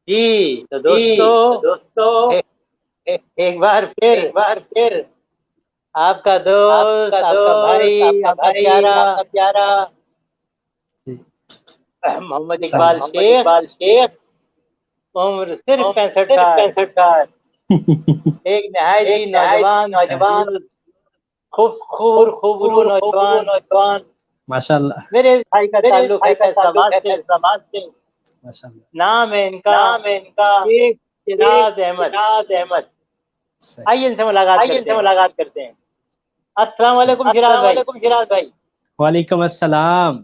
जी तो तो दोस्तों, दोस्तों ए, एक बार फिर आपका आपका दोस्त, आपका दोस्त, भाई, आपका आपका भाई, प्यारा आपका प्यारा जी। मोहम्मद सही। इकबाल मोहम्मद शेख, इकबाल शेख। उम्र सिर्फ उम्र 65 सिर्फ साल, 65 साल। एक नहायत ही एक नहायत ही नौजवान, Nice। नौजवान, खूबसूरत खूबरू खूबसूरत नौजवान। नौजवान। माशाल्लाह। मेरे भाई का मेरे ताल्लुक है भाई का ताल्लुक फैसलाबाद है से। फैसलाबाद से। माशाल्लाह। नाम है इनका नाम है इनका शेख शेख शिराज अहमद। शिराज अहमद। सही। आइए इनसे मुलाकात आइए करते इनसे हैं। मुलाकात करते हैं। अस्सलाम सही। वालेकुम शिराज अस्सलाम भाई। वालेकुम शिराज भाई। वालेकुम अस्सलाम।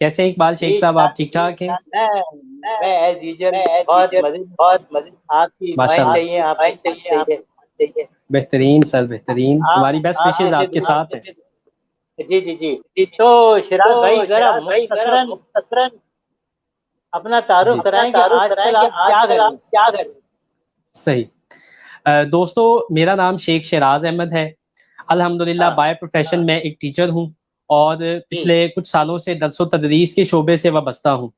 कैसे हैं इकबाल शेख जी साहब, आप ठीक जी, ठाक हैं? मैं मैं मैं एज यूजुअल मैं बहुत टीचर मजे में हूँ। बहुत मजे। आपकी दुआएं माशाल्लाह। चाहिए, आपकी आपकी दुआएं दुआएं चाहिए, चाहिए। आपकी चाहिए। बेहतरीन सर, बेहतरीन, आप हमारी बेस्ट आप विशेज जैसे आपके दुआ। साथ हैं। जी जी जी। जी जी। तो शिराज भाई तो जरा शिराज भाई जरा मुख्तसरन मुख्तसरन अपना तारुफ जी। कराएं कि तारुफ आजकल कराएं कि आप क्या कर आजकल रहे आप हैं। क्या कर रहे हैं। सही। दोस्तों, मेरा नाम शेख शराज अहमद है। अल्हम्दुलिल्लाह हाँ। बाय प्रोफेशन मैं एक टीचर हूँ और जी पिछले कुछ सालों से दरस व तदरीस के शोबे से वाबस्ता हूँ।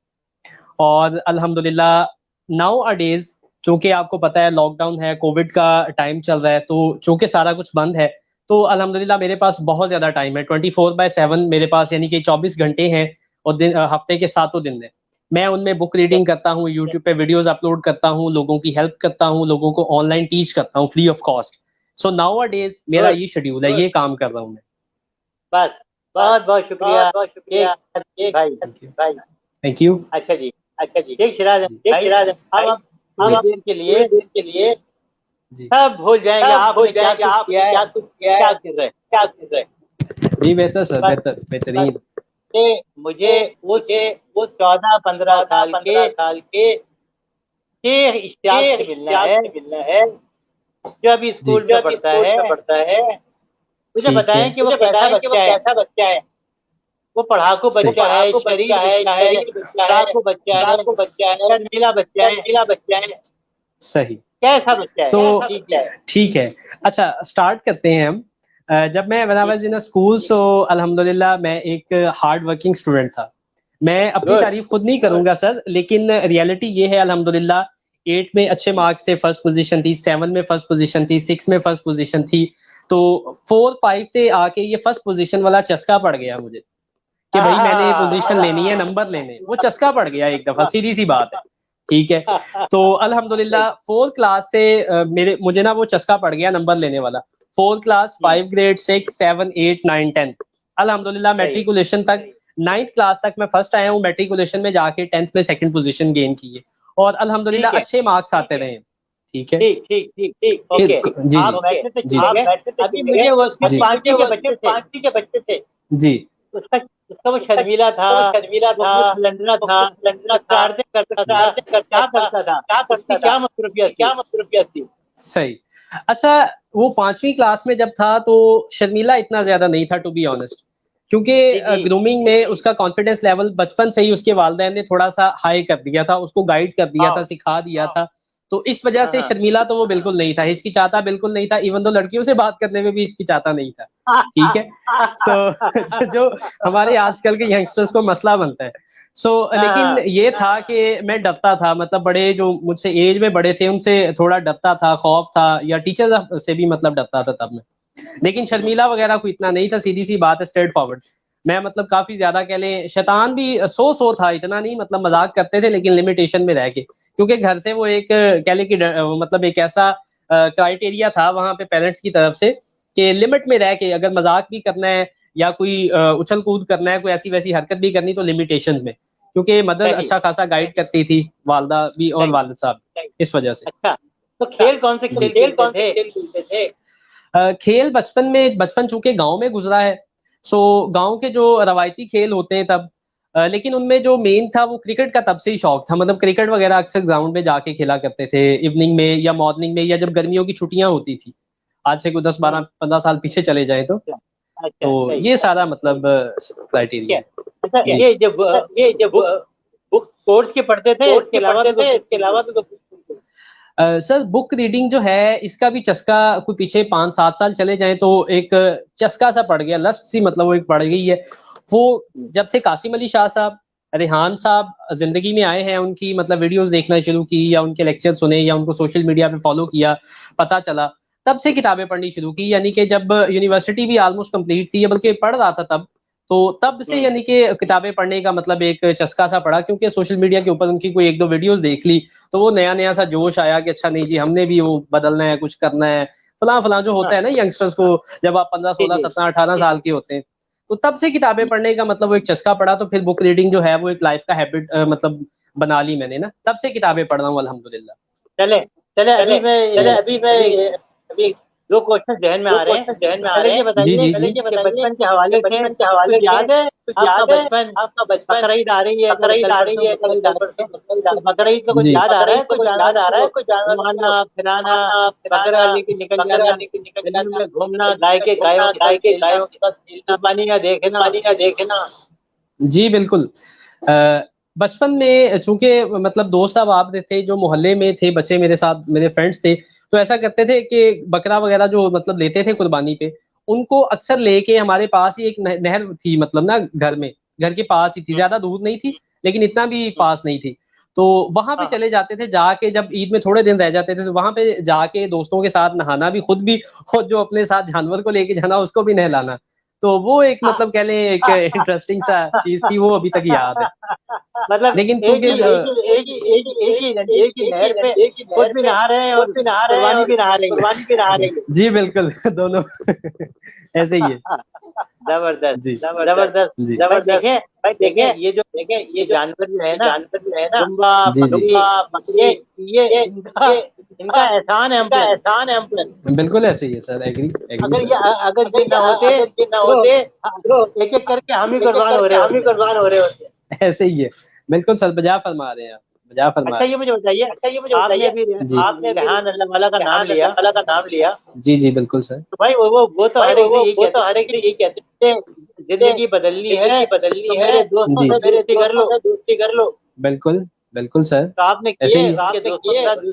और अल्हम्दुलिल्लाह नाउ अ डेज, चूंकि आपको पता है लॉकडाउन है, कोविड का टाइम चल रहा है, तो चूंकि सारा कुछ बंद है, तो अल्हम्दुलिल्लाह मेरे पास बहुत ज्यादा टाइम है। 24/7 मेरे पास, यानी कि 24 घंटे हैं। और हफ्ते के 7 दिन है। मैं उनमें बुक रीडिंग करता हूँ, यूट्यूब पे वीडियोस अपलोड करता हूँ, लोगों की हेल्प करता हूँ, लोगों को ऑनलाइन टीच करता हूँ free of cost. So now a days मेरा गुड। ये शेड्यूल है, ये काम कर रहा हूँ मैं। बस बस बहुत बहुत शुक्रिया बहुत बहुत शेख शुक्रिया शिराज एक भाई। Thank you. भाई। Thank you. अच्छा जी। अच्छा जी। शेख शिराज जी। एक भाई, सिराज अब भाई। आप अब थोड़ी जी। आप देर के थोड़ी लिए देर के लिए जी। सब भूल जाएंगे सब भूल आपने क्या जाएंगे कुछ आपने किया है, क्या कुछ किया क्या है, कर रहे हैं। क्या कर रहे हैं। जी बेहतर सर, बस बेहतर, बेहतरीन। ये मुझे तो उस मुझे उस 14-15 चौदह साल के पंद्रह साल के शेख इश्तियाक से मिलना इश्तियाक है, से मिलना है, जो अभी जी। स्कूल जो में अभी पढ़ता स्कूल है। में पढ़ता है। मुझे ठीक है। बताएं कि वो मुझे कैसा बताएं कि वो बच्चा है। कैसा बच्चा है। वो पढ़ाकू वो सही। बच्चा है, पढ़ाकू बच्चा शरीफ है, बच्चा है, शरीफ बच्चा है, डाकू बच्चा है, डाकू बच्चा है, शर्मीला बच्चा है, शर्मीला बच्चा है। सही। कैसा बच्चा है। तो कैसा जी बच्चा जी। है। ठीक है। अच्छा, स्टार्ट करते हैं हम। जब मैं व्हेन आई जी। वाज इन स्कूल, सो अल्हम्दुलिल्लाह मैं एक हार्ड वर्किंग स्टूडेंट था। मैं अपनी गुड। तारीफ खुद नहीं करूंगा सर, लेकिन रियलिटी ये है अल्हम्दुलिल्लाह 8 में अच्छे मार्क्स थे, फर्स्ट पोजीशन थी, 7 में फर्स्ट पोजीशन थी, 6 में फर्स्ट पोजीशन थी। तो 4-5 से आके ये फर्स्ट पोजीशन वाला चस्का पड़ गया मुझे कि भाई मैंने पोजीशन लेनी है, नंबर लेने, वो चस्का पड़ गया एक दफा, सीधी सी बात है। ठीक है। तो अल्हम्दुलिल्लाह 4 क्लास से मेरे मुझे ना वो चस्का पड़ गया नंबर लेने वाला। 4 क्लास, 5 ग्रेड, 6, 7, 8, 9, 10, अल्हम्दुलिल्लाह सही है। मेट्रिकुलेशन तक, 9th क्लास तक मैं फर्स्ट आया हूँ। मेट्रिकुलेशन में जाके 10th में सेकंड पोजीशन गेन की है। और ठीक अल्हम्दुलिल्लाह है। अच्छे मार्क्स आते रहे। ठीक है। ठीक ठीक ठीक। ठीक ठीक। ओके। जी जी। आप ओके। बैठे थे जी ठीक आप है। बैठे थे अभी ठीक है। मुझे वो सिर्फ जी। अभी मुझे पांचवी के वो बच्चे सिर्फ थे। 5वीं के बच्चे थे। जी। उसका उसका वो उसका शर्मीला था, वो शर्मीला वो था, खूब लंडना वो था, खूब लंदना था, शरारतें करता था, शरारतें करता क्या था, करता था, क्या उसकी करता था, क्या मसरूफियत उसकी थी। क्या मसरूफियत थी। सही। अच्छा, वो 5वीं क्लास में जब था तो शर्मीला इतना ज्यादा नहीं था, टू बी ऑनेस्ट। क्योंकि जी जी। ग्रूमिंग में उसका कॉन्फिडेंस लेवल बचपन से ही उसके वालिदैन ने थोड़ा सा हाई कर दिया था, उसको गाइड कर दिया था, हाँ सिखा दिया था। तो इस वजह हाँ से शर्मीला तो वो बिल्कुल नहीं था, हिचकिचाता बिल्कुल नहीं था, इवन तो लड़कियों से बात करने में भी हिचकिचाता नहीं था। ठीक है। तो जो हमारे आजकल के यंगस्टर्स को मसला बनता है। लेकिन हाँ। ये था कि मैं डरता था, मतलब बड़े जो मुझसे एज में बड़े थे उनसे थोड़ा डरता था, खौफ था, या टीचर से भी मतलब डरता था तब मैं। लेकिन शर्मीला वगैरह को इतना नहीं था, सीधी सी बात है, स्ट्रेट फॉरवर्ड। मैं मतलब काफी ज्यादा कह लें शैतान भी, सो था, इतना नहीं, मतलब मजाक करते थे लेकिन लिमिटेशन में रह के, क्योंकि घर से वो एक कह लें कि मतलब एक ऐसा क्राइटेरिया था वहां पे पेरेंट्स की तरफ से कि लिमिट में रह के अगर मजाक भी करना है या कोई उछल कूद करना है, कोई ऐसी वैसी हरकत भी करनी, तो लिमिटेशंस में, क्योंकि मदर सही अच्छा खासा गाइड करती थी, वालदा भी और सही। वालिद साहब भी, इस वजह से। अच्छा, तो अच्छा, खेल कौन से तो खेल खेल खेलते कौन से थे। खेल खेलते थे। खेल बचपन चूंकि गांव में गुजरा है, सो गांव के जो रवायती खेल होते हैं तब, लेकिन उनमें जो मेन था वो क्रिकेट का तब से ही शौक था, मतलब क्रिकेट वगैरह अक्सर ग्राउंड में जाके खेला करते थे, इवनिंग में या मॉर्निंग में, या जब गर्मियों की छुट्टियां होती थी, आज से कोई 10-12-15 साल पीछे चले जाए तो। अच्छा अच्छा। तो सही ये सारा मतलब ठीक क्राइटेरिया है। है। अच्छा, जी। ये जब ये जब बुक बुक स्पोर्ट्स के पढ़ते थे, कोर्स इसके के अलावा पढ़ते भी थे, इसके कुछ। अलावा भी कुछ। सर बुक रीडिंग जो है इसका भी चस्का को पीछे 5-7 साल चले जाएं तो एक चस्का सा पड़ गया, लस्ट सी, मतलब वो एक पड़ गई है। वो जब से कासिम अली शाह साहब रेहान साहब जिंदगी में आए हैं, उनकी मतलब वीडियोस देखना शुरू की या उनके लेक्चर सुने या उनको सोशल मीडिया पे फॉलो किया, पता चला, तब से किताबें पढ़नी शुरू की। यानी कि जब यूनिवर्सिटी भी ऑलमोस्ट कंप्लीट थी, बल्कि पढ़ रहा था तब, तो तब से यानी कि किताबें पढ़ने का मतलब एक चस्का सा पड़ा, क्योंकि सोशल मीडिया के ऊपर उनकी कोई एक दो वीडियोस देख ली तो वो नया नया सा जोश आया कि अच्छा नहीं जी, हमने भी वो बदलना है, कुछ करना है, फलां फलां जो होता है ना यंगस्टर्स को जब आप 15 16 17 18 साल के होते हैं। तो तब से किताबें पढ़ने का मतलब वो एक चस्का पड़ा, तो फिर बुक रीडिंग जो है वो एक लाइफ का हैबिट मतलब बना ली मैंने ना, तब से किताबें पढ़ रहा हूँ अल्हम्दुलिल्लाह। चले चले अभी मैं अभी दो क्वेश्चन जहन में आ रहे हैं। पहले ये बताइए जी। कि बचपन के हवाले से कुछ याद है? आपका बचपन बकरीद आ रही है, बकरीद का कुछ जी। याद आ रहा है? कुछ याद आ रहा है? कुछ घुमाना फिराना, बकरा लेके निकल जाना, में घूमना, गाय के गायों के साथ खेलना, पानी का देखना। जी बिल्कुल। बचपन में चूंकि मतलब दोस्त अब थे जो मोहल्ले में थे, बच्चे मेरे साथ मेरे फ्रेंड्स थे, तो ऐसा करते थे कि बकरा वगैरह जो मतलब लेते थे कुर्बानी पे, उनको अक्सर लेके हमारे पास ही एक नहर थी, मतलब ना घर के पास ही थी, ज्यादा दूर नहीं थी लेकिन इतना भी पास नहीं थी। तो वहां पे चले जाते थे, जाके जब ईद में थोड़े दिन रह जाते थे तो वहां पे जाके दोस्तों के साथ नहाना भी, खुद भी, और जो अपने साथ जानवर को लेके जाना उसको भी नहलाना। तो वो एक मतलब कह लें एक इंटरेस्टिंग सा चीज थी, वो अभी तक याद है। मतलब लेकिन चूंकि एक ही नहर पे खुद भी नहा रहे हैं और कुर्बानी भी नहा रही है। जी बिल्कुल दोनों ऐसे ही है। जबरदस्त जी जी भाई देखे ये जानवर जो है ना दुम्बा जी जी बकरी इनका एहसान है हम पे। बिल्कुल ऐसे ही है सर, एग्री एग्री अगर सर। अगर ये ना होते तो एक एक करके हम ही कुर्बान हो रहे होते। ऐसे ही है, बिल्कुल सर, बजा फरमा रहे हैं आप, बजा फरमा अच्छा रहे ये मुझे बताइए, आपने भी हैं। जी रेहान अल्लाह वाला का नाम लिया, जी बिल्कुल सर। तो भाई वो तो हर एक यही कहते हैं जिंदगी बदलनी है तो मेरे दोस्तों जी से दोस्ती कर लो। बिल्कुल बिल्कुल सर, तो आपने ऐसे किए ही है। उनके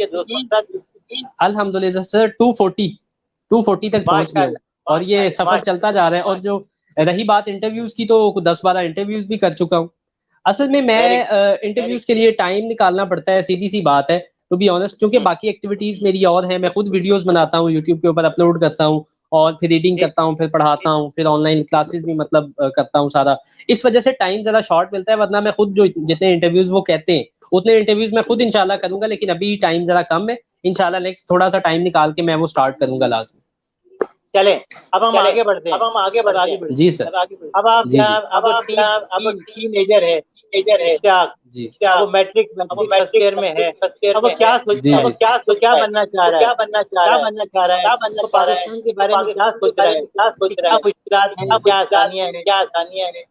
दोस्तों के साथ दोस्ती की? अल्हम्दुलिल्लाह सर 240 तक पहुंच गया हूँ, और ये सफर चलता जा रहा है। और जो रही बात इंटरव्यूज की, तो 10-12 इंटरव्यूज भी कर चुका हूँ। असल में मैं इंटरव्यूज के लिए टाइम निकालना पड़ता है, सीधी सी बात है टू बी ऑनेस्ट, क्योंकि बाकी एक्टिविटीज मेरी और है। मैं खुद वीडियोस बनाता हूँ, यूट्यूब के ऊपर अपलोड करता हूँ, और फिर रीडिंग करता हूँ, फिर पढ़ाता हूँ, फिर ऑनलाइन क्लासेस भी मतलब करता हूँ सारा। इस वजह से टाइम जरा शॉर्ट मिलता है, वरना मैं खुद जो जितने इंटरव्यूज वो कहते हैं उतने इंटरव्यूज मैं खुद इंशाल्लाह करूंगा, लेकिन अभी टाइम जरा कम है। इंशाल्लाह नेक्स्ट थोड़ा सा टाइम निकाल के मैं वो स्टार्ट करूंगा लाजमी। चले अब हम आगे बढ़ते हैं। जी सर। अब आप जी जी अब टीनेजर है इश्तियाक, जी अब वो मैट्रिक फर्स्ट ईयर में है, अब वो क्या जी सोचता है, जी तो क्या बनना चाह रहा है, तो पाकिस्तान के बारे में क्या सोच रहा है, क्या मुश्किलात हैं, क्या आसानियां हैं?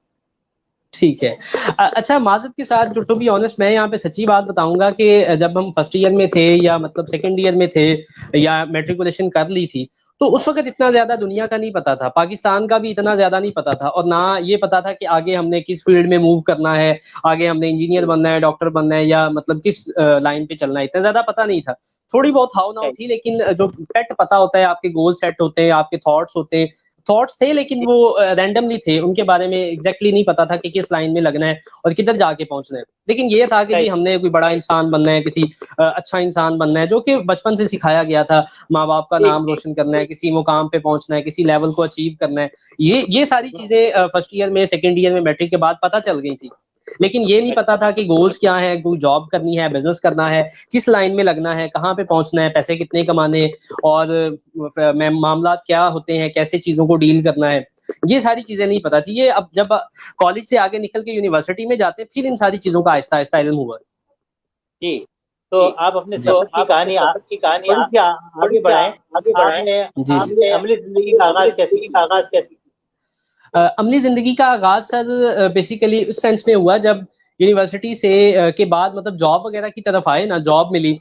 ठीक है। अच्छा, माजरत के साथ जो टू बी ऑनेस्ट मैं यहाँ पे सच्ची बात बताऊंगा कि जब हम फर्स्ट ईयर में थे या मतलब सेकंड ईयर में थे या मेट्रिकुलेशन कर ली थी, तो उस वक्त इतना ज्यादा दुनिया का नहीं पता था, पाकिस्तान का भी इतना ज्यादा नहीं पता था, और ना ये पता था कि आगे हमने किस फील्ड में मूव करना है, आगे हमने इंजीनियर बनना है, डॉक्टर बनना है, या मतलब किस लाइन पे चलना है, इतना ज्यादा पता नहीं था। थोड़ी बहुत हाव नाव थी, लेकिन जो पेट पता होता है, आपके गोल सेट होते हैं, आपके थॉट्स होते हैं, थॉट्स थे, लेकिन वो रैंडमली थे, उनके बारे में एग्जैक्टली नहीं पता था कि किस लाइन में लगना है और किधर जाके पहुंचना है। लेकिन ये था कि जी हमने कोई बड़ा इंसान बनना है, किसी अच्छा इंसान बनना है, जो कि बचपन से सिखाया गया था, माँ बाप का नाम रोशन करना है, किसी मुकाम पे पहुंचना है, किसी लेवल को अचीव करना है। ये सारी चीजें फर्स्ट ईयर में सेकेंड ईयर में मैट्रिक के बाद पता चल गई थी। लेकिन ये नहीं पता था कि गोल्स क्या है, कोई जॉब करनी है, बिजनेस करना है, किस लाइन में लगना है, कहाँ पे पहुंचना है, पैसे कितने कमाने, और मामला क्या होते हैं, कैसे चीजों को डील करना है, ये सारी चीजें नहीं पता थी। ये अब जब कॉलेज से आगे निकल के यूनिवर्सिटी में जाते फिर इन सारी चीजों का आहिस्ता आहिस्ता इल्म हुआ। जी, तो आप अपने सफर की कहानी थोड़ी सी आगे बढ़ाएं। आपने अमली जिंदगी का आगाज कैसे? अमली जिंदगी का आगाज सर बेसिकली उस सेंस में हुआ जब यूनिवर्सिटी से के बाद मतलब जॉब वगैरह की तरफ आए ना, जॉब मिली,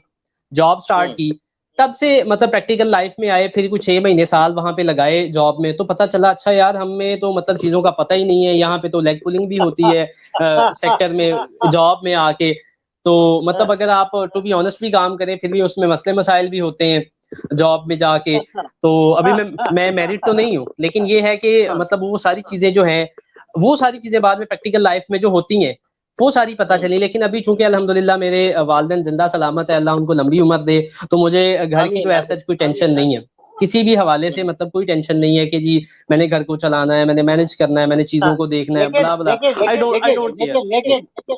जॉब स्टार्ट की, तब से मतलब प्रैक्टिकल लाइफ में आए, फिर कुछ 6 महीने साल वहां पे लगाए जॉब में, तो पता चला अच्छा यार हमें तो मतलब चीजों का पता ही नहीं है, यहाँ पे तो लेग पुलिंग भी होती है सेक्टर में, जॉब में आके। तो मतलब अगर आप टू बी ऑनेस्टली काम करें फिर भी उसमें मसले मसाइल भी होते हैं जॉब में जाके। तो अभी मैं मैरिड तो नहीं हूँ, लेकिन ये है कि मतलब वो सारी चीजें जो हैं, वो सारी चीजें बाद में प्रैक्टिकल लाइफ में जो होती हैं, वो सारी पता चली। लेकिन अभी चूंकि अल्हम्दुलिल्लाह मेरे वालिदैन जिंदा सलामत है, अल्लाह उनको लंबी उम्र दे, तो मुझे घर की तो ऐसा कोई टेंशन नहीं है किसी भी हवाले से, मतलब कोई टेंशन नहीं है कि जी मैंने घर को चलाना है, मैंने मैनेज करना है, मैंने चीजों को देखना है, बला बला। I don't care.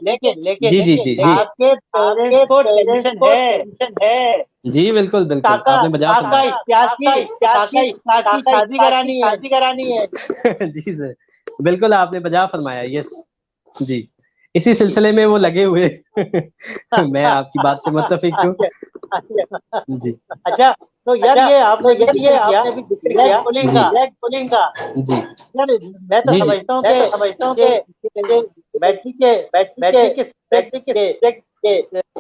लेकिन जी जी जी जी आपके पेरेंट्स को टेंशन है। जी बिल्कुल बिल्कुल, आपने बजा शादी करानी है। जी सर, बिल्कुल आपने बजा फरमाया। यस जी, इसी सिलसिले में वो लगे हुए मैं आपकी बात से मुत्तफिक हूँ जी। अच्छा, तो यार ये आपने भी जिक्र किया ब्लैक पुलिंग का। जी यार मैं तो जी जी समझता हूँ कि मैट्रिक के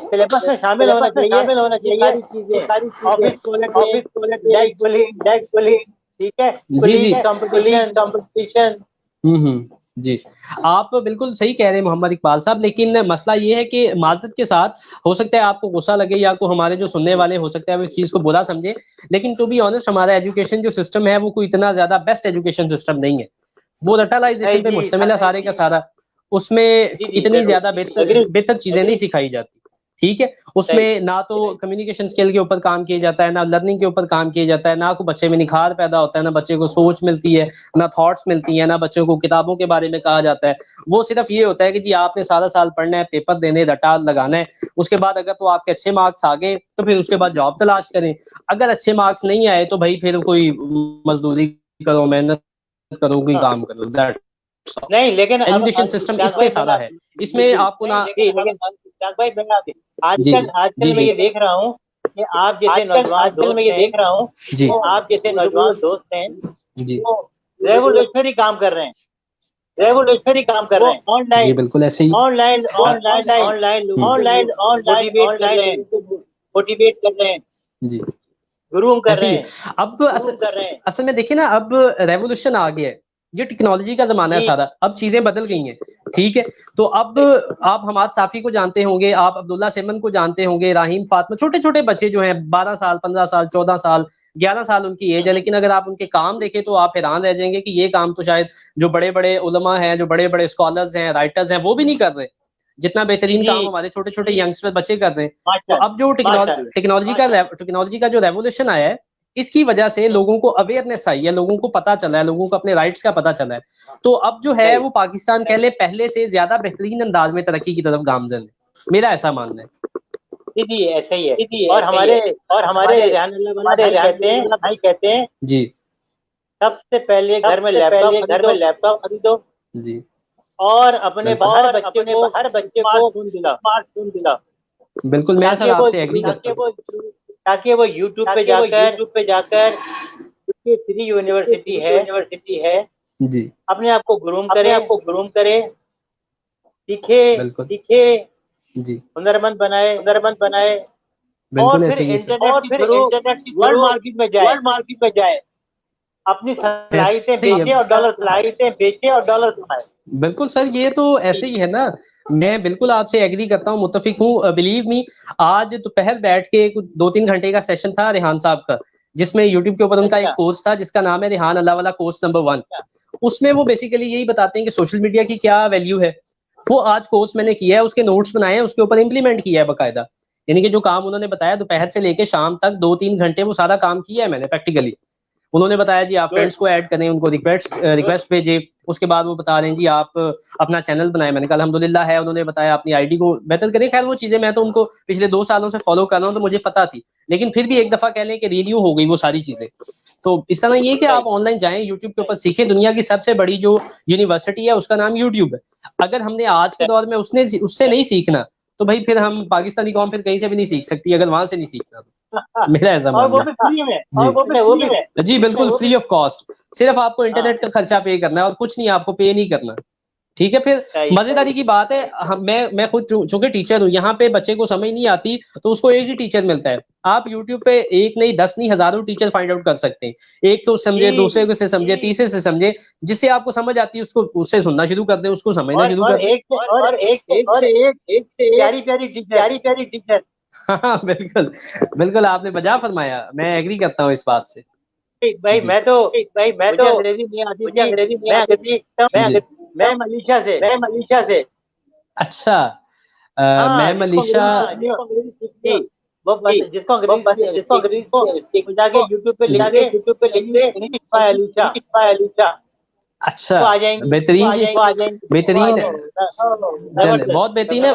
सिलेबस में शामिल होना चाहिए सारी चीजें, ऑफिस ब्लैक पुलिंग, ठीक है, जी जी कंपटीशन। जी, आप बिल्कुल सही कह रहे हैं मोहम्मद इकबाल साहब, लेकिन मसला ये है कि माज़रत के साथ, हो सकता है आपको गुस्सा लगे या को हमारे जो सुनने वाले हो सकता है वो इस चीज़ को बुरा समझे, लेकिन टू बी ऑनेस्ट हमारा एजुकेशन जो सिस्टम है वो कोई इतना ज़्यादा बेस्ट एजुकेशन सिस्टम नहीं है। वो रटालाइजेशन पे मुश्तमिल है सारे का सारा, उसमें इतनी ज़्यादा बेहतर चीज़ें नहीं सिखाई जाती, ठीक है? उसमें ना तो कम्युनिकेशन स्किल के ऊपर काम किया जाता है, ना लर्निंग के ऊपर काम किया जाता है, ना को बच्चे में निखार पैदा होता है, ना बच्चे को सोच मिलती है, ना थॉट्स मिलती हैं, ना बच्चों को किताबों के बारे में कहा जाता है। वो सिर्फ ये होता है कि जी आपने सारा साल पढ़ना है, पेपर देने, रटा लगाना है, उसके बाद अगर तो आपके अच्छे मार्क्स आ गए तो फिर उसके बाद जॉब तलाश करें, अगर अच्छे मार्क्स नहीं आए तो भाई फिर कोई मजदूरी करो, मेहनत करो, कोई काम करो। दैट नहीं, लेकिन एजुकेशन सिस्टम इस पे सारा है, इसमें आपको ना आजकल मैं ये देख रहा हूँ कि आप जैसे नौजवान जी आप जैसे नौजवान दोस्त हैं जी वो रेवोल्यूशनरी काम कर रहे हैं, जी बिल्कुल ऐसे ही ऑनलाइन मोटिवेट कर रहे हैं, जी गुरूम कर ऐसे रहे ही हैं। अब असल में देखिए ना, अब रेवोल्यूशन आ गया है, ये टेक्नोलॉजी का जमाना है सारा, अब चीजें बदल गई हैं, ठीक है? तो अब आप हमाद साफी को जानते होंगे, आप अब्दुल्ला सेमन को जानते होंगे, राहीम फातिमा, छोटे छोटे बच्चे जो हैं 12 साल 15 साल 14 साल 11 साल उनकी एज है, लेकिन अगर आप उनके काम देखें तो आप हैरान रह जाएंगे कि ये काम तो शायद जो बड़े बड़े उलमा हैं, जो बड़े बड़े स्कॉलर्स हैं, राइटर्स हैं, वो भी नहीं कर रहे, जितना बेहतरीन काम हमारे छोटे छोटे यंगस्टर बच्चे कर रहे हैं। तो अब जो टेक्नोलॉजी का जो रेवोल्यूशन आया है, इसकी वजह से लोगों को अवेयरनेस आई है, लोगों को पता चला है, लोगों को अपने राइट्स का पता चला है। तो अब जो है वो पाकिस्तान कह ले पहले से ज्यादा बेहतरीन अंदाज में तरक्की की तरफ गामजन है, मेरा ऐसा मानना है। जी ऐसा ही है। और हमारे भाई कहते हैं जी सबसे पहले घर में लैपटॉप खरीदो जी, और अपने हर बच्चे को स्मार्टफोन दिलाओ। बिल्कुल मैं सर आपसे एग्री करता हूं। ताकि वो यूट्यूब पे जाकर फ्री यूनिवर्सिटी है जी अपने आप को ग्रूम करे, सीखे जी हुनरमंद बनाए बिल्कुल और ऐसे ही है सर। इंटरनेट की वर्ल्ड मार्केट में जाए, अपनी सलाहियतें बेचे और डॉलर कमाए। बिल्कुल सर, ये तो ऐसे ही है ना, मैं बिल्कुल आपसे एग्री करता हूँ, मुत्तफिक हूँ। बिलीव मी, आज दोपहर बैठ के कुछ 2-3 घंटे का सेशन था रेहान साहब का, जिसमें यूट्यूब के ऊपर उनका एक कोर्स था जिसका नाम है रेहान अल्लाह वाला कोर्स नंबर 1। उसमें वो बेसिकली यही बताते हैं कि सोशल मीडिया की क्या वैल्यू है। वो आज कोर्स मैंने किया है, उसके नोट्स बनाए हैं, उसके ऊपर इंप्लीमेंट किया है बाकायदा, यानी कि जो काम उन्होंने बताया दोपहर से लेके शाम तक 2-3 घंटे वो सारा काम किया है मैंने प्रैक्टिकली। उन्होंने बताया जी आप फ्रेंड्स को ऐड करें, उनको रिक्वेस्ट भेजें, उसके बाद वो बता रहे हैं जी आप अपना चैनल बनाएं, मैंने कहा अल्हम्दुलिल्लाह है। उन्होंने बताया अपनी आईडी को बेहतर करें। खैर वो चीजें मैं तो उनको पिछले 2 सालों से फॉलो कर रहा हूँ तो मुझे पता थी, लेकिन फिर भी एक दफा कह लें कि रिन्यू हो गई वो सारी चीजें। तो इस तरह ये कि आप ऑनलाइन जाएं, यूट्यूब के ऊपर सीखें। दुनिया की सबसे बड़ी जो यूनिवर्सिटी है उसका नाम यूट्यूब है। अगर हमने आज के दौर में उससे नहीं सीखना तो भाई फिर हम पाकिस्तानी कौम फिर कहीं से भी नहीं सीख सकती, अगर वहां से नहीं सीखना तो मेरा ऐसा मानना है। जी बिल्कुल फ्री ऑफ कॉस्ट, सिर्फ आपको इंटरनेट का खर्चा पे करना है और कुछ नहीं, आपको पे नहीं करना, ठीक है? फिर मजेदारी की बात है, मैं खुद चूंकि टीचर हूँ, यहाँ पे बच्चे को समझ नहीं आती तो उसको एक ही टीचर मिलता है। आप यूट्यूब पे एक नहीं 10 नहीं हजारों टीचर फाइंड आउट कर सकते हैं, एक तो समझे, दूसरे को से समझे, तीसरे से समझे, जिससे आपको समझ आती है उसको उससे सुनना शुरू कर दे, उसको समझना शुरू कर दे। प्यारी टीचर। हाँ बिल्कुल बिल्कुल, आपने बजा फरमाया, मैं एग्री करता हूँ इस बात से। भाई मैं तो अंग्रेजी नहीं आती थी, मैं मलेशिया से अच्छा हाँ, मैं मनीषा जिसको अंग्रेजी सीखनी हो, जिसको अंग्रेजी को जाके यूट्यूब पे लिख के अलीशा अच्छा तो आ जाएंगी, बेहतरीन जी, बेहतरीन है। चल जबरदस्त, बहुत बेहतरीन है।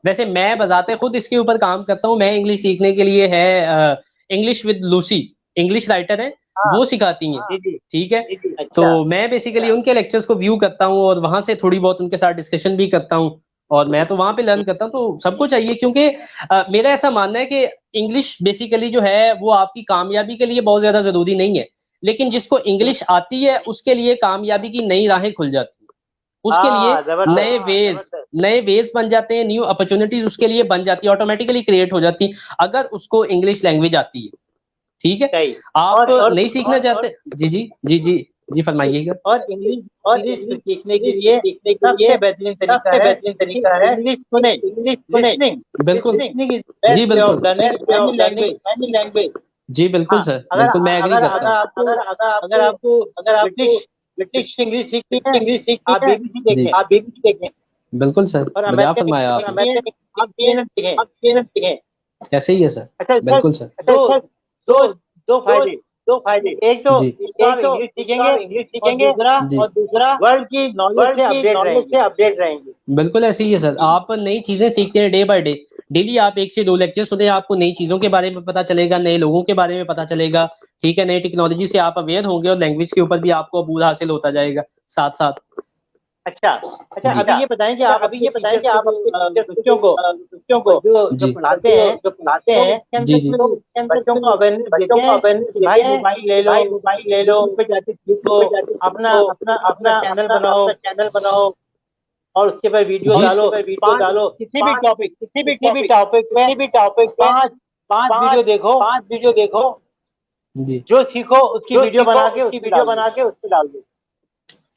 वैसे मैं बजाते खुद इसके ऊपर काम करता हूँ। मैं इंग्लिश सीखने के लिए है English with Lucy, English writer है, वो सिखाती हैं। जी जी ठीक है, अच्छा, तो मैं बेसिकली उनके लेक्चर्स को व्यू करता हूँ और वहां से थोड़ी बहुत उनके साथ डिस्कशन भी करता हूँ और मैं तो वहां पे लर्न करता हूँ। तो सबको चाहिए, क्योंकि मेरा ऐसा मानना है कि इंग्लिश बेसिकली जो है वो आपकी कामयाबी के लिए बहुत ज्यादा जरूरी नहीं है, लेकिन जिसको इंग्लिश आती है उसके लिए कामयाबी की नई राहें खुल जाती हैं। उसके लिए नए वेज बन जाते हैं, न्यू अपॉर्चुनिटीज उसके लिए बन जाती है, ऑटोमेटिकली क्रिएट हो जाती है अगर उसको इंग्लिश लैंग्वेज आती है। ठीक है, सही। आप और नहीं सीखना चाहते? जी जी जी जी जी फरमाइएगा। और इंग्लिश सीखने के लिए सबसे बेहतरीन तरीका है इंग्लिश सुने, लिसनिंग। बिल्कुल लिसनिंग इज जी, बेस्ट वे बिल्कुल ऑफ लर्निंग एनी लैंग्वेज। जी, बिल्कुल हाँ, सर, अगर बिल्कुल मैं एग्री अगर करता हूँ। अगर आपको ब्रिटिश इंग्लिश सीखनी है, आप BBC जी देखें, बिल्कुल सर, और बजा अमेरिकन फरमाया और आपने, अमेरिकन आप CNN देखें। ऐसे ही है सर, अच्छा सर, बिल्कुल सर। दो दो दो फायदे, एक तो जी आप इंग्लिश सीखेंगे, जी और दूसरा वर्ल्ड की नॉलेज से अपडेट रहेंगे। बिल्कुल ऐसे ही है सर। आप नई चीजें सीखते हैं डे बाय डे, डेली आप 1 से 2 लेक्चर सुने, आपको नई चीजों के बारे में पता चलेगा, नए लोगों के बारे में पता चलेगा। ठीक है, नई टेक्नोलॉजी से आप अवेयर होंगे और लैंग्वेज के ऊपर भी आपको अबूर हासिल होता जाएगा साथ साथ। अच्छा जी अभी ये बताएं कि आप अपने टीचर्स को बच्चों को जो जी पढ़ाते हैं तो उसके जी अंदर जी जो बच्चों को अवेयरनेस देते हैं कि भाई मोबाइल ले लो YouTube पे जाके सीखो, अपना अपना अपना चैनल बनाओ और उसके ऊपर वीडियो जी डालो, पांच किसी भी टॉपिक पे पांच पांच वीडियो देखो, जी जो सीखो उसकी वीडियो बना के उसमें डाल दो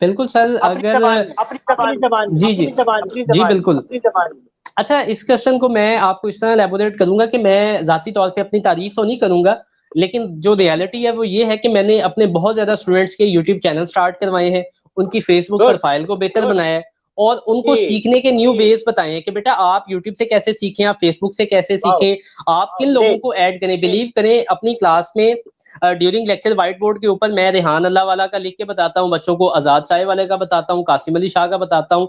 बिल्कुल सर। अगर अपनी जबान जी जी जी बिल्कुल। अच्छा, इस क्वेश्चन को मैं आपको इस तरह एलेबोरेट करूंगा कि मैं जाती तौर पे अपनी तारीफ तो नहीं करूंगा, लेकिन जो रियलिटी है वो ये है कि मैंने अपने बहुत ज्यादा स्टूडेंट्स के यूट्यूब चैनल स्टार्ट करवाए हैं, उनकी फेसबुक Good. प्रोफाइल को बेहतर बनाया है और उनको जी, सीखने के न्यू वेज बताए हैं कि बेटा आप यूट्यूब से कैसे सीखें, आप फेसबुक से कैसे वाओ, सीखें, आप किन लोगों को ऐड करें। बिलीव करें, अपनी क्लास में ड्यूरिंग लेक्चर व्हाइट बोर्ड के ऊपर मैं रेहान अल्लाह वाला का लिख के बताता हूँ बच्चों को, आजाद चाय वाले का बताता हूँ, कासिम अली शाह का बताता हूँ,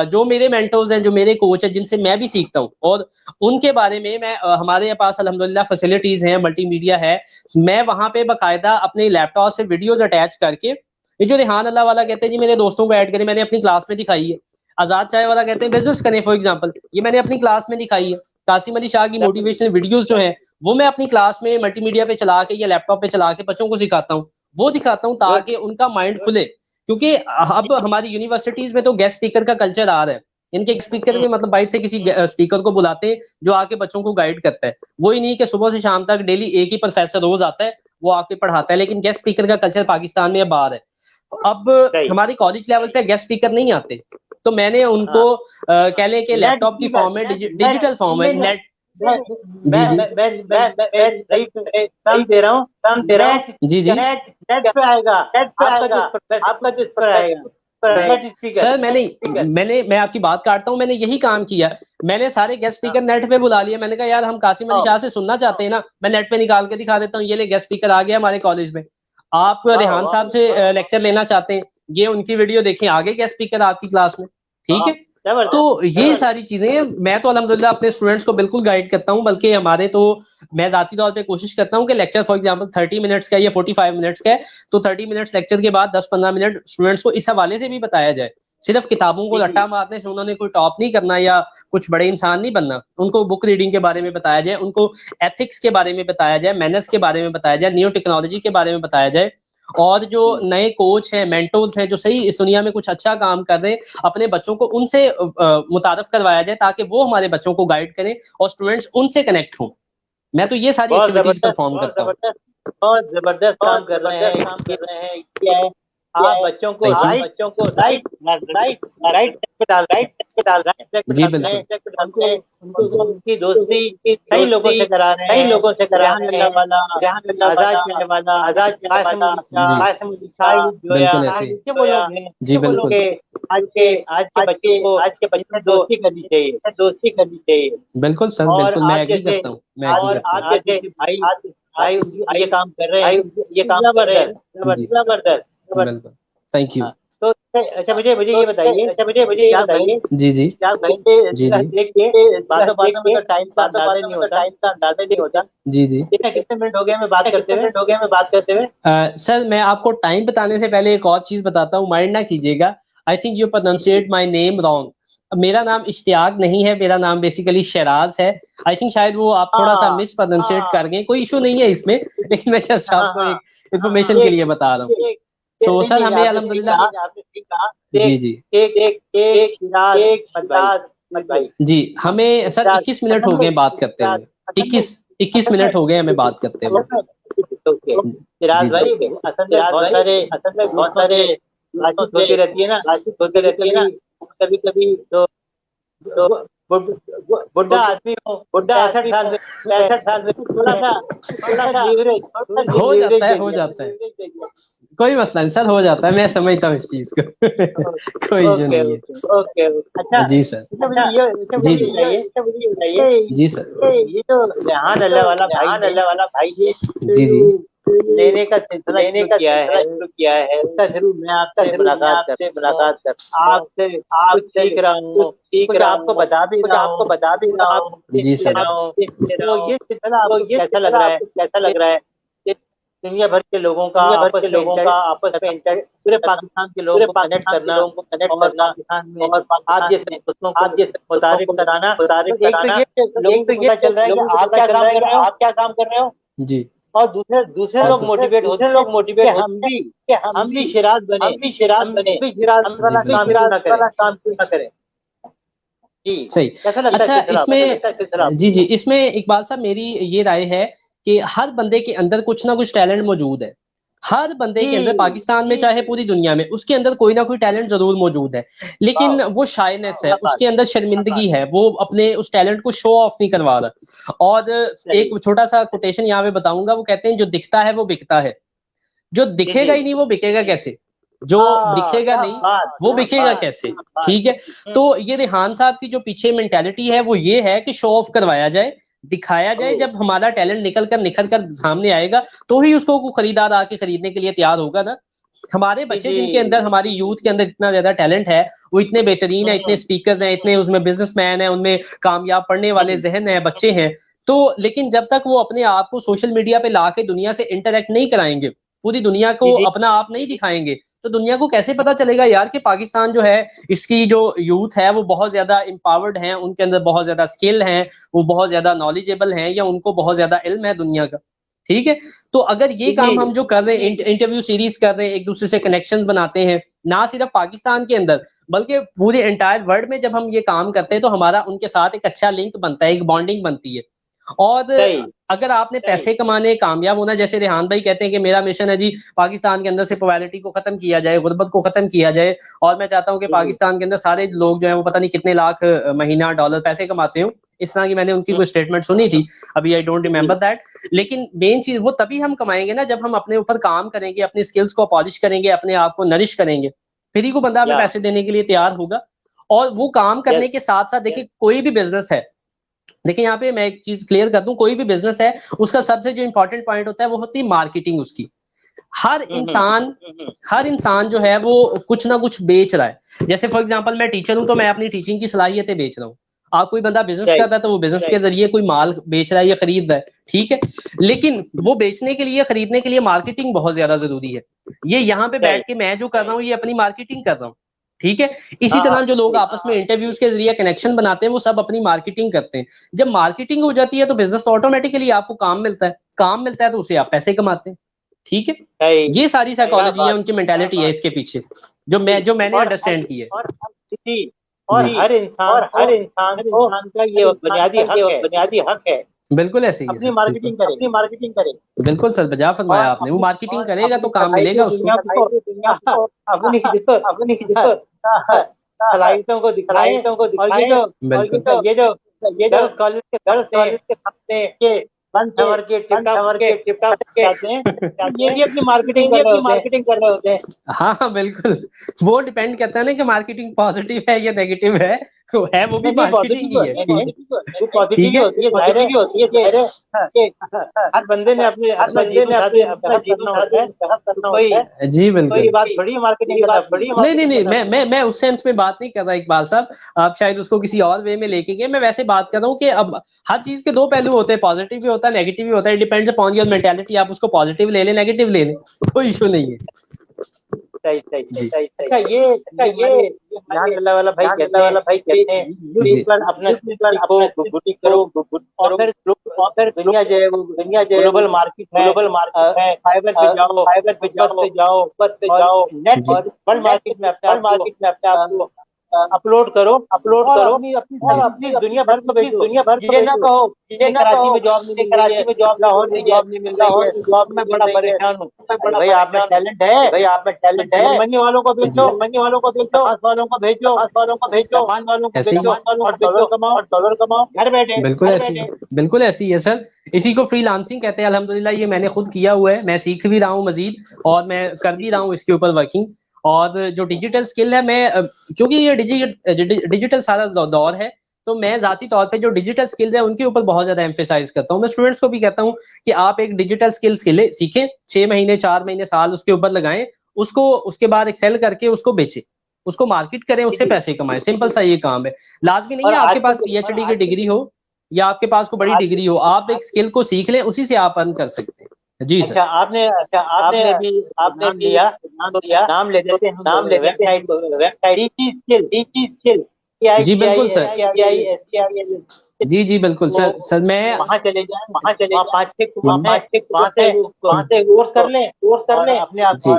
जो मेरे मेंटर्स हैं, जो मेरे कोच हैं, जिनसे मैं भी सीखता हूँ और उनके बारे में मैं हमारे पास अल्हम्दुलिल्लाह फैसिलिटीज हैं, मल्टीमीडिया है। मैं वहां पे बाकायदा अपने लैपटॉप से वीडियोज अटैच करके, ये जो रेहान अल्लाह वाला कहते हैं जी मेरे दोस्तों को ऐड करें, मैंने अपनी क्लास में दिखाई है। आजाद चाय वाला कहते हैं बिजनेस करें फॉर एग्जाम्पल, ये मैंने अपनी क्लास में दिखाई है। कासिम अली शाह की मोटिवेशनल वीडियोस जो है वो मैं अपनी क्लास में मल्टीमीडिया पे चला के या लैपटॉप पे चला के बच्चों को सिखाता हूँ, वो दिखाता हूँ ताकि उनका माइंड खुले। क्योंकि अब हमारी यूनिवर्सिटीज में तो गेस्ट स्पीकर का कल्चर आ रहा है, इनके स्पीकर भी मतलब बाइट से किसी स्पीकर को बुलाते हैं जो आके बच्चों को गाइड करता है। वही नहीं कि सुबह से शाम तक डेली एक ही प्रोफेसर रोज आता है वो आके पढ़ाता है, लेकिन गेस्ट स्पीकर का कल्चर पाकिस्तान में बाहर है। अब हमारे कॉलेज लेवल पे गेस्ट स्पीकर नहीं आते, तो मैंने उनको कह लें कि लैपटॉप की फॉर्म में, डिजिटल फॉर्म है, नेट। जी जी काम दे रहा हूँ जी जी नेट पे आएगा, आपका जिस पर आएगा सर। मैं आपकी बात काटता हूँ, मैंने यही काम किया। मैंने सारे गेस्ट स्पीकर नेट पे बुला लिया। मैंने कहा यार हम कासिम अली शाह से सुनना चाहते हैं ना, मैं नेट पे निकाल के दिखा देता हूँ, ये ले गेस्ट स्पीकर आ गया हमारे कॉलेज में। आप रेहान साहब से लेक्चर लेना चाहते हैं, ये उनकी वीडियो देखें, आगे गेस्ट स्पीकर आपकी क्लास में। ठीक है, तो ये सारी चीजें मैं तो अल्हम्दुलिल्लाह अपने स्टूडेंट्स को बिल्कुल गाइड करता हूँ, बल्कि हमारे तो मैं जाती तौर पे कोशिश करता हूँ कि लेक्चर फॉर एग्जांपल 30 मिनट्स का या 45 मिनट्स का है, तो 30 मिनट्स लेक्चर के बाद 10-15 मिनट स्टूडेंट्स को इस हवाले से भी बताया जाए। सिर्फ किताबों को रट्टा मारने से उन्होंने कोई टॉप नहीं करना या कुछ बड़े इंसान नहीं बनना, उनको बुक रीडिंग के बारे में बताया जाए, उनको एथिक्स के बारे में बताया जाए, मैनर्स के बारे में बताया जाए, न्यू टेक्नोलॉजी के बारे में बताया जाए। और जो नए कोच हैं, मेंटोर्स हैं, जो सही इस दुनिया में कुछ अच्छा काम कर रहे हैं, अपने बच्चों को उनसे मुतारफ करवाया जाए ताकि वो हमारे बच्चों को गाइड करें और स्टूडेंट्स उनसे कनेक्ट हों। मैं तो ये सारी एक्टिविटीज परफॉर्म करता हूँ। बहुत जबरदस्त काम कर रहे हैं। क्या है, आप बच्चों को राइट पे डाल जी बिल्कुल उनको उनकी दोस्ती कई लोगों से करा रहे हैं, आजाद जी बिल्कुल ऐसे ही। जी बिल्कुल आज के बच्चों को दोस्ती करनी चाहिए। बिल्कुल सर, और बिल्कुल मैं आप एग्री जैसे करता हूँ, मैं एग्री और करता हूँ। आप जैसे भाई ये काम कर रहे हैं, जी। जबरदस्त। बिल्कुल, थैंक यू। हाँ, तो अच्छा मुझे ये बताइए, क्या भाई जी जी क्या भाई जी जी देख के बातों बातों में तो टाइम का अंदाजा नहीं होता। जी जी। कितने मिनट हो गए हमें बात करते हुए? सर मैं आपको टाइम बताने से पहले एक और चीज बताता हूँ, माइंड ना कीजिएगा। I think you pronunciate my name wrong. मेरा नाम इश्तियाक नहीं है, मेरा नाम बेसिकली शराज है। आई थिंक शायद वो आप थोड़ा सा मिस प्रोनाउंसिएट कर गए, कोई इशू नहीं है इसमें, लेकिन मैं जस्ट आपको एक इंफॉर्मेशन के लिए बता रहा हूँ। सो सर हमें अल्हम्दुलिल्लाह। आपने ठीक कहा। जी जी एक भाई जी, हमें सर 21 मिनट हो गए बात करते हुए। 21 मिनट हो गए हमें बात करते हुए। सिराज जी भाई जी असल में बहुत सारे बातचीत होती रहती है ना, कभी कभी तो बुढ़ा आदमी हो, 65 साल में थोड़ा सा लीवरेज हो जाता है, कोई मसला नहीं सर, हो जाता है, मैं समझता हूँ इस चीज को। कोई इशू ओके नहीं ओके अच्छा है। जी सर। जी जी मुझे बताइए जी सर। ये जो रेहान अल्लाह वाला भाई ने जी जी लेने का सिलसिला शुरू किया है, उसका शुरू मैं आपसे मुलाकात कर आपसे कुछ सीख रहा हूँ, कुछ आपको बता भी रहा हूँ, जी सर। तो ये सिलसिला आपको कैसा लग रहा है? ये दुनिया भर के लोगों का आपस में पूरे पाकिस्तान के लोगों को कनेक्ट करना और पाकिस्तान में आप जैसे दोस्तों को मुतारिफ कराना। तो एक तो ये कि लोगों को पता चल रहा है कि आप क्या काम कर रहे हो, जी और दूसरे लोग मोटिवेट होते हैं कि हम भी शिराज बने, हम भी शिराज वाला काम क्यों ना करें। जी सही। कैसा लगता अच्छा है सिलसिला? इसमें जी जी, इसमें इकबाल साहब मेरी ये राय है कि हर बंदे के अंदर कुछ ना कुछ टैलेंट मौजूद है। हर बंदे के अंदर, पाकिस्तान में चाहे पूरी दुनिया में, उसके अंदर कोई ना कोई टैलेंट जरूर मौजूद है, लेकिन वो शायनेस है, उसके अंदर शर्मिंदगी है, वो अपने उस टैलेंट को शो ऑफ नहीं करवा रहा। और एक छोटा सा कोटेशन यहाँ पे बताऊंगा, वो कहते हैं जो दिखता है वो बिकता है, जो दिखेगा ही नहीं वो बिकेगा कैसे, जो दिखेगा नहीं वो बिकेगा कैसे। ठीक है, तो ये रेहान साहब की जो पीछे मेंटेलिटी है वो ये है कि शो ऑफ करवाया जाए, दिखाया जाए, जब हमारा टैलेंट निखर कर सामने आएगा तो ही उसको खरीदार आके खरीदने के लिए तैयार होगा ना। हमारे बच्चे जिनके अंदर, हमारी यूथ के अंदर इतना ज्यादा टैलेंट है, वो इतने बेहतरीन है, इतने स्पीकर्स हैं, इतने उसमें बिजनेसमैन है, उनमें कामयाब पढ़ने वाले जहन है, बच्चे हैं, तो लेकिन जब तक वो अपने आप को सोशल मीडिया पे ला के दुनिया से इंटरेक्ट नहीं कराएंगे, पूरी दुनिया को अपना आप नहीं दिखाएंगे, तो दुनिया को कैसे पता चलेगा यार कि पाकिस्तान जो है, इसकी जो यूथ है वो बहुत ज्यादा एम्पावर्ड है, उनके अंदर बहुत ज्यादा स्किल है, वो बहुत ज्यादा नॉलेजेबल है, या उनको बहुत ज्यादा इल्म है दुनिया का। ठीक है, तो अगर ये काम हम जो कर रहे हैं, इंटरव्यू सीरीज कर रहे हैं, एक दूसरे से कनेक्शन बनाते हैं, ना सिर्फ पाकिस्तान के अंदर बल्कि पूरे एंटायर वर्ल्ड में जब हम ये काम करते हैं, तो हमारा उनके साथ एक अच्छा लिंक बनता है, एक बॉन्डिंग बनती है। और अगर आपने पैसे कमाने, कामयाब होना, जैसे रेहान भाई कहते हैं कि मेरा मिशन है जी पाकिस्तान के अंदर से पॉवर्टी को खत्म किया जाए, गुर्बत को खत्म किया जाए, और मैं चाहता हूं कि पाकिस्तान के अंदर सारे लोग जो है वो पता नहीं कितने लाख महीना डॉलर पैसे कमाते हो, इस तरह की मैंने उनकी कोई स्टेटमेंट सुनी थी, अभी आई डोंट रिमेंबर दैट। लेकिन मेन चीज वो तभी हम कमाएंगे ना जब हम अपने ऊपर काम करेंगे, अपनी स्किल्स को पॉलिश करेंगे, अपने आप को नरिश करेंगे, फिर ही को बंदा हमें पैसे देने के लिए तैयार होगा। और वो काम करने के साथ साथ देखिए, कोई भी बिजनेस है, देखिए यहाँ पे मैं एक चीज क्लियर कर दूं, कोई भी बिजनेस है उसका सबसे जो इंपॉर्टेंट पॉइंट होता है वो होती है मार्केटिंग उसकी। हर इंसान जो है वो कुछ ना कुछ बेच रहा है। जैसे फॉर एग्जांपल मैं टीचर हूं तो मैं अपनी टीचिंग की सलाहियतें बेच रहा हूँ, आप कोई बंदा बिजनेस कर रहा है तो वो बिजनेस के जरिए कोई माल बेच रहा है या खरीद रहा है, ठीक है, लेकिन वो बेचने के लिए, खरीदने के लिए मार्केटिंग बहुत ज्यादा जरूरी है। ये यहाँ पे बैठ के मैं जो कर रहा हूँ ये अपनी मार्केटिंग कर रहा हूँ, ठीक है। इसी तरह जो लोग आपस में इंटरव्यूज के जरिए कनेक्शन बनाते हैं वो सब अपनी मार्केटिंग करते हैं। जब मार्केटिंग हो जाती है तो बिजनेस तो ऑटोमेटिकली आपको काम मिलता है, काम मिलता है तो उसे आप पैसे कमाते हैं, ठीक है। ये सारी साइकोलॉजी है, उनकी मेंटालिटी है इसके पीछे, जो मैंने अंडरस्टैंड की है। और हर इंसान का ये बुनियादी हक है, बिल्कुल ऐसे ही है अपनी सर, मार्केटिंग करे। बिल्कुल सर, बजा फरमाया आपने, वो मार्केटिंग करेगा तो काम मिलेगा उसको। अपनी सलाहियतों को दिखाए। और ये जो कॉलेज के सपने बंद खबर के टिपटा चाहते हैं, ये भी अपनी मार्केटिंग कर रहे होते हैं। हाँ हाँ बिल्कुल, वो डिपेंड करता है ना कि मार्केटिंग पॉजिटिव है या नेगेटिव है वो भी मार्केटिंग ही है। पॉजिटिव ठीक ही है, होती है, जाहिर है। हर बंदे ने अपना जीवन साथी करना होता है। जी तो बिल्कुल। ये बात बड़ी मार्केटिंग करना नहीं नहीं नहीं, मैं उस सेंस में बात नहीं कर रहा इकबाल साहब, आप शायद उसको किसी और वे में लेके गए। मैं वैसे बात कर रहा हूँ कि अब हर चीज के दो पहलू होते हैं, पॉजिटिव भी होता है नेगेटिव भी होता है, डिपेंड्स अपॉन योर मेंटालिटी, आप उसको पॉजिटिव ले लें नेगेटिव ले लें, कोई इशू नहीं है। सही जी अच्छा ये ध्यान वाला वाला भाई कहते हैं जी एक बार अपना को गुटी करो और फिर दुनिया जो है वो ग्लोबल मार्केट है, फाइबर पे जाओ, और नेट जी वर्ल्ड मार्केट में अपने आप को अपलोड करो और अपनी अपनी जी अपनी दुनिया भर को भेजो। ये ना कहो कि कराची में जॉब नहीं मिल रही है, लाहौर में जॉब नहीं मिल रही है, मैं बड़ा परेशान हूँ। अरे भाई आप में टैलेंट है, जर्मनी वालों को भेजो, फ्रांस वालों को भेजो, जापान वालों को ऐसे ही भेजो और डॉलर कमाओ घर बैठे। बिल्कुल ऐसी है सर। इसी को फ्रीलांसिंग कहते हैं। अल्हम्दुलिल्लाह ये मैंने खुद किया हुआ है, मैं सीख भी रहा हूँ मजीद, और मैं कर भी रहा हूँ इसके ऊपर वर्किंग। और जो डिजिटल स्किल है, मैं क्योंकि ये डिजिटल सारा दौर है, तो मैं जाती तौर पे जो डिजिटल स्किल्स है उनके ऊपर बहुत ज्यादा एम्फेसाइज करता हूँ। मैं स्टूडेंट्स को भी कहता हूँ कि आप एक डिजिटल स्किल सीखें, 6 महीने 4 महीने साल उसके ऊपर लगाएं, उसको उसके बाद एक्सेल करके उसको बेचें, उसको मार्केट करें, उससे पैसे कमाएं। सिंपल सा ये काम है। लाजमी नहीं और है आपके पास आजकल पीएचडी की डिग्री हो या आपके पास कोई बड़ी डिग्री हो, आप एक स्किल को सीख लें, उसी से आप अर्न कर सकते हैं। जी सर। अच्छा आपने भी नाम लिया, तो नाम ले देते हैं हम वेबसाइट डीजी स्किल जी बिल्कुल सर। जी जी बिल्कुल तो सर। सर मैं वहाँ चले जाएं, वहाँ 5-6 वहाँ से कोर्स कर लें और अपने आप जी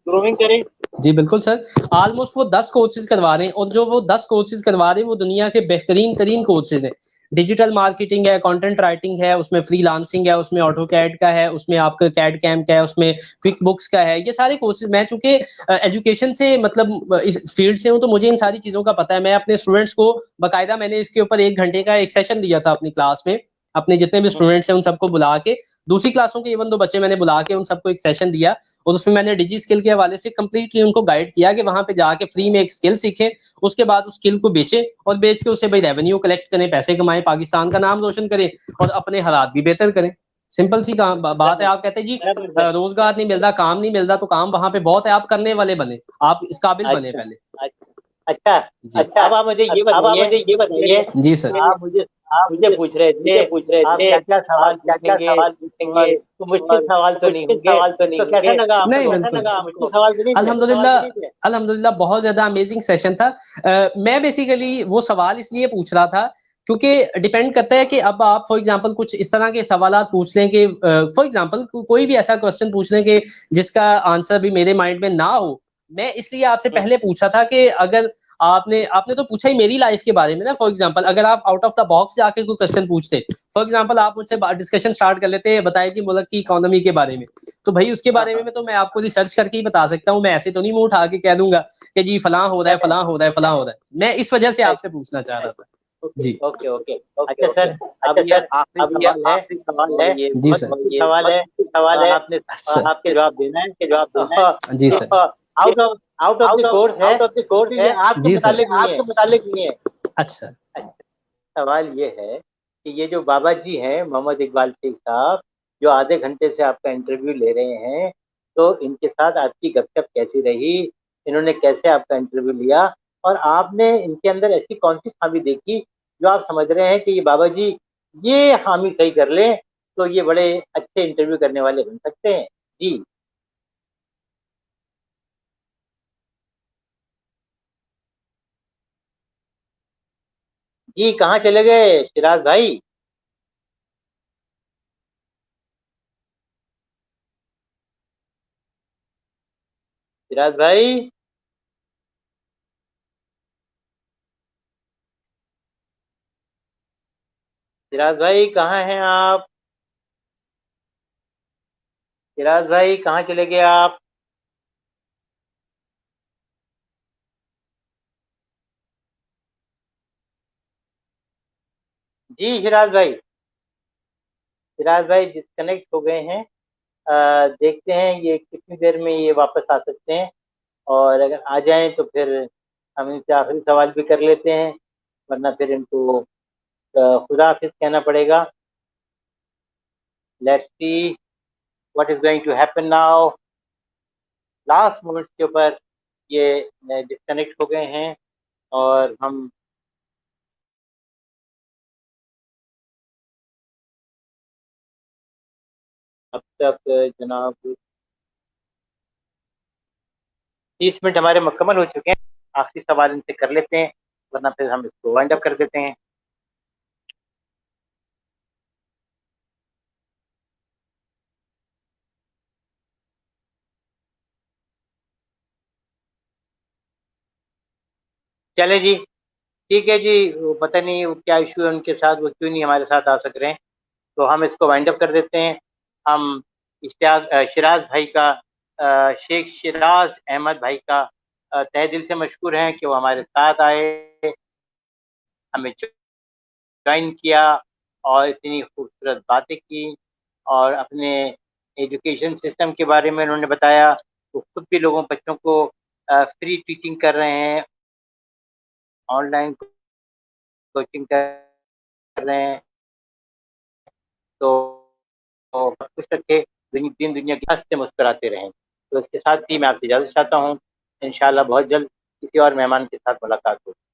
ग्रोमिंग करें। जी बिल्कुल सर। ऑलमोस्ट वो 10 कोर्सेज करवा रहे हैं, और जो वो 10 कोर्सेज करवा रहे हैं वो दुनिया के बेहतरीन तरीन कोर्सेज हैं। डिजिटल मार्केटिंग है, कंटेंट राइटिंग है, उसमें फ्रीलांसिंग है, उसमें ऑटो कैड का है, उसमें आपका कैड कैम का है, उसमें क्विक बुक्स का है। ये सारे कोर्सेज, मैं चूंकि एजुकेशन से मतलब इस फील्ड से हूँ, तो मुझे इन सारी चीजों का पता है। मैं अपने स्टूडेंट्स को बाकायदा, मैंने इसके ऊपर 1 घंटे का एक सेशन दिया था अपनी क्लास में, अपने जितने भी स्टूडेंट्स हैं उन सबको बुला के, दूसरी क्लासों के इवन 2 बच्चे मैंने बुला के उन सबको एक सेशन दिया, और उसमें मैंने डिजी स्किल के हवाले से कंप्लीटली उनको गाइड किया कि वहां पे जाके फ्री में एक स्किल सीखें, उसके बाद उस स्किल को बेचें, और बेच के उससे भाई रेवेन्यू कलेक्ट करें, पैसे कमाएं, पाकिस्तान का नाम रोशन करें और अपने हालात भी बेहतर करें। सिंपल सी काम बात है। आप कहते हैं जी रोजगार नहीं मिलता, काम नहीं मिलता, तो काम वहां पे बहुत है, आप करने वाले बने, आप इस काबिल बने पहले। अच्छा जी अब आप मुझे ये बताइए जी सर। आप मुझे पूछ रहे थे आप क्या सवाल पूछेंगे, तो मुश्किल सवाल तो नहीं होंगे, तो कैसा लगा नहीं आपको? बिल्कुल। मुश्किल सवाल तो नहीं थे? अल्हम्दुलिल्लाह अल्हम्दुलिल्लाह बहुत ज्यादा अमेजिंग सेशन था। मैं बेसिकली वो सवाल इसलिए पूछ रहा था क्योंकि डिपेंड करता है कि अब आप फॉर एग्जांपल कुछ इस तरह के सवाल पूछ लें कि फॉर एग्जांपल कोई भी ऐसा क्वेश्चन पूछ लें कि जिसका आंसर भी मेरे माइंड में ना हो। मैं इसलिए आपसे पहले पूछा था कि अगर आपने आपने तो पूछा ही मेरी लाइफ के बारे में ना। फॉर एग्जांपल अगर आप आउट ऑफ द बॉक्स जाके कोई क्वेश्चन पूछते, फॉर एग्जांपल आप मुझसे डिस्कशन स्टार्ट कर लेते, बताए जी मुल्क की इकोनॉमी के बारे में, तो भाई उसके बारे में तो मैं आपको रिसर्च करके ही बता सकता हूँ। मैं ऐसे तो नहीं मुंह उठा के कह दूंगा कि जी फलां हो रहा है, फलां हो रहा है, फलां हो रहा है। मैं इस वजह से आपसे पूछना चाह रहा था। जी ओके अच्छा सर, अब ये आखिरी सवाल है, ये जी सर। सवाल है आपने अच्छा आपके जवाब देना है। जी sir. Out of the course है, आपके जी सर। मुतालिक नहीं है। अच्छा सवाल ये है कि ये जो बाबा जी हैं मोहम्मद इकबाल शेख साहब, जो आधे घंटे से आपका इंटरव्यू ले रहे हैं, तो इनके साथ आपकी गपशप कैसी रही? इन्होंने कैसे आपका इंटरव्यू लिया और आपने इनके अंदर ऐसी कौन सी खामी देखी जो आप समझ रहे हैं कि ये बाबा जी ये खामी सही कर लें तो ये बड़े अच्छे इंटरव्यू करने वाले बन सकते हैं? जी जी कहाँ चले गए शिराज भाई? शिराज भाई, सिराज भाई कहाँ हैं आप? सिराज भाई कहाँ चले गए आप? जी सिराज भाई। सिराज भाई डिस्कनेक्ट हो गए हैं। देखते हैं ये कितनी देर में ये वापस आ सकते हैं, और अगर आ जाएं तो फिर हम इनसे आखिरी सवाल भी कर लेते हैं, वरना फिर इनको खुदा हाफिज कहना पड़ेगा। Let's see what is going to happen now. Last moments के ऊपर ये डिस्कनेक्ट हो गए हैं, और हम अब तक जनाब 30 मिनट हमारे मुकम्मल हो चुके हैं। आखिरी सवाल इनसे कर लेते हैं, वरना फिर हम इसको वाइंड अप कर देते हैं। चले जी, ठीक है जी। वो पता नहीं वो क्या इशू है उनके साथ, वो क्यों नहीं हमारे साथ आ सक रहे हैं, तो हम इसको वाइंड अप कर देते हैं। हम शिराज भाई का, शेख शिराज अहमद भाई का तहे दिल से मशकूर हैं कि वो हमारे साथ आए, हमें ज्वाइन किया और इतनी खूबसूरत बातें की, और अपने एजुकेशन सिस्टम के बारे में उन्होंने बताया। वो खुद भी लोगों बच्चों को फ्री टीचिंग कर रहे हैं, ऑनलाइन कोचिंग कर रहे हैं। तो सब कुछ रखे, दिन दुनिया की हंसते मुस्कुराते रहें। तो इसके साथ ही मैं आपसे इजाज़त चाहता हूँ। इंशाल्लाह बहुत जल्द किसी और मेहमान के साथ मुलाकात होगी।